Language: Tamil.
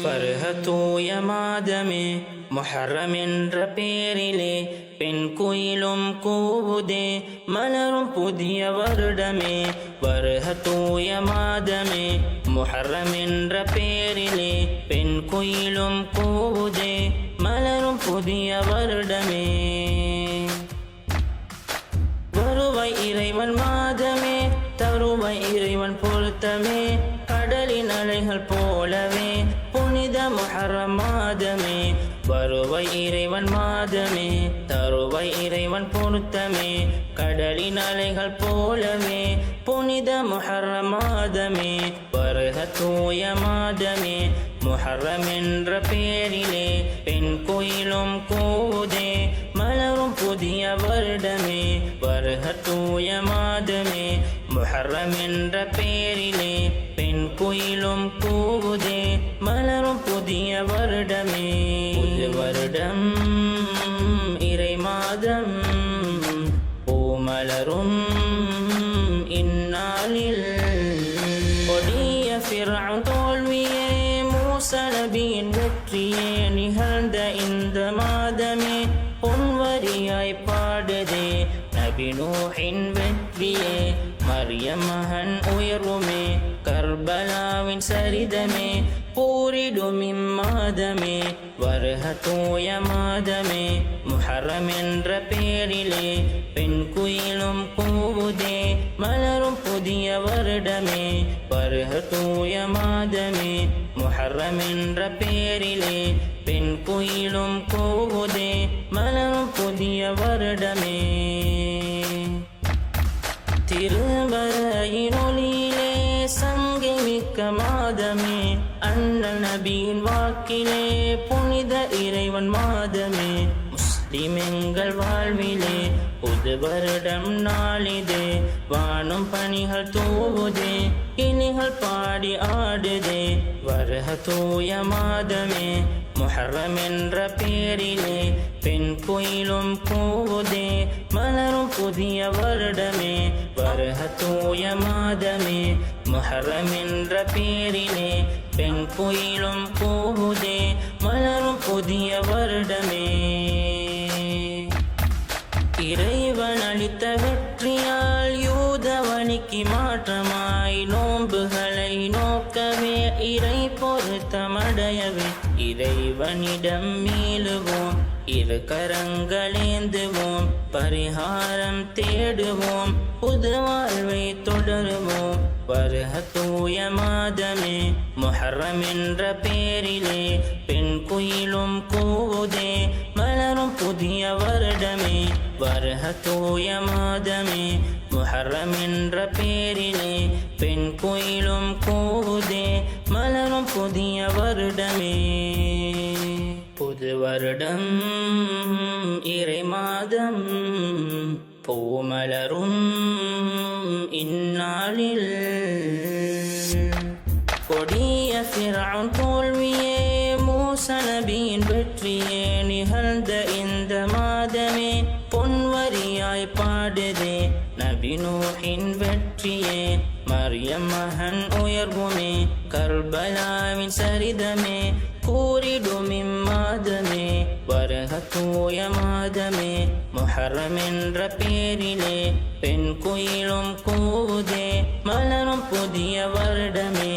ஃபர்ஹத்தூய மாதமே முஹர்ரம் என்ற பேரிலே பெண் குயிலும் கூவுதே மலரும் புதிய வருடமே ஃபர்ஹத்தூய மாதமே முஹர்ரம் என்ற பேரிலே பெண் குயிலும் கூவுதே மலரும் புதிய வருடமே வருவாய் இறைவன் மாதமே தருவாய் இறைவன் பொருத்தமே கடலின் அலைகள் போலவே புனித முஹர்ரம் மாதமே வருவாய் இறைவன் மாதமே தருவாய் இறைவன் பொருத்தமே கடலின் அலைகள் போலவே புனித முஹர்ரம் மாதமே ஃபர்ஹத்தூய மாதமே முஹர்ரம் என்ற பேரிலே பெண் குயிலும் கூவுதே மலரும் புதிய வருடமே ஃபர்ஹத்தூய மாதமே முஹர்ரம் என்ற பேரிலே பெண் குயிலும் கூவுதே மலரும் புதிய வருடமே புது வருடம் இறை மாதம் பூமலரும் இந்நாளில் கொடிய ஃபிர்அவுன் தோல்வியே மூசா நபியின் வெற்றியே நிகழ்ந்த இந்த மாதமே பொன்வரியாய் பாடுதே நபி நூஹின் வெற்றியே மரியம் மகன் உயர்வுமே கர்பலாவின் சரிதமே பூரிடும் இம்மாதமே ஃபர்ஹத்தூய மாதமே முஹர்ரம் என்ற பேரிலே பெண் குயிலும் கூவுதே மலரும் புதிய வருடமே ஃபர்ஹத்தூய மாதமே முஹர்ரம் என்ற பேரிலே பெண் குயிலும் கூவுதே மலரும் புதிய வருடமே திருமறையின் ஒளியிலே சங்கமிக்க மாதமே அண்ணல் நபியின் வாக்கிலே புனித இறைவன் மாதமே முஸ்லிம் எங்கள் வாழ்விலே புது வருடம் நாளிதே வானும் பணிகள் தூவுதே இனிகள் பாடி ஆடுதே ஃபர்ஹத்தூய மாதமே முஹர்ரம் என்ற பேரிலே பெண் குயிலும் கூவுதே மலரும் புதிய வருடமே ஃபர்ஹத்தூய மாதமே முஹர்ரம் என்ற பேரிலே பெண் குயிலும் கூவுதே மலரும் புதிய வருடமே இறைவன் அளித்த வெற்றியால் யூதவனிக்கு மாற்றமாய் நோன்புகளை நோக்கவே இறை பொருத்தமடையவே இறைவனிடம் மீளுவோம் இரு கரங்களேந்துவோம் பரிகாரம் தேடுவோம் புது வாழ்வை தொடருவோம் ஃபர்ஹத்தூய மாதமே முஹர்ரம் என்ற பேரிலே பெண் குயிலும் கூவுதே மலரும் புதிய வருடமே ஃபர்ஹத்தூய மாதமே முஹர்ரம் என்ற பேரிலே பெண் குயிலும் கூவுதே மலரும் புதிய வருடமே புது வருடம் இறை மாதம் பூமலரும் இந்நாளில் கொடிய ஃபிர்அவுன் தோல்வியே மூசா நபியின் வெற்றியே நிகழ்ந்த இந்த மாதமே பொன்வரியாய் பாடுதே நபி நூஹின் வெற்றியே மரியம் மகன் உயர்வுமே கர்பலாவின் சரிதமே கூறிடும் இம்மாதமே ஃபர்ஹத்தூய மாதமே முஹர்ரம் என்ற பேரிலே பெண் குயிலும் கூவுதே மலரும் புதிய வருடமே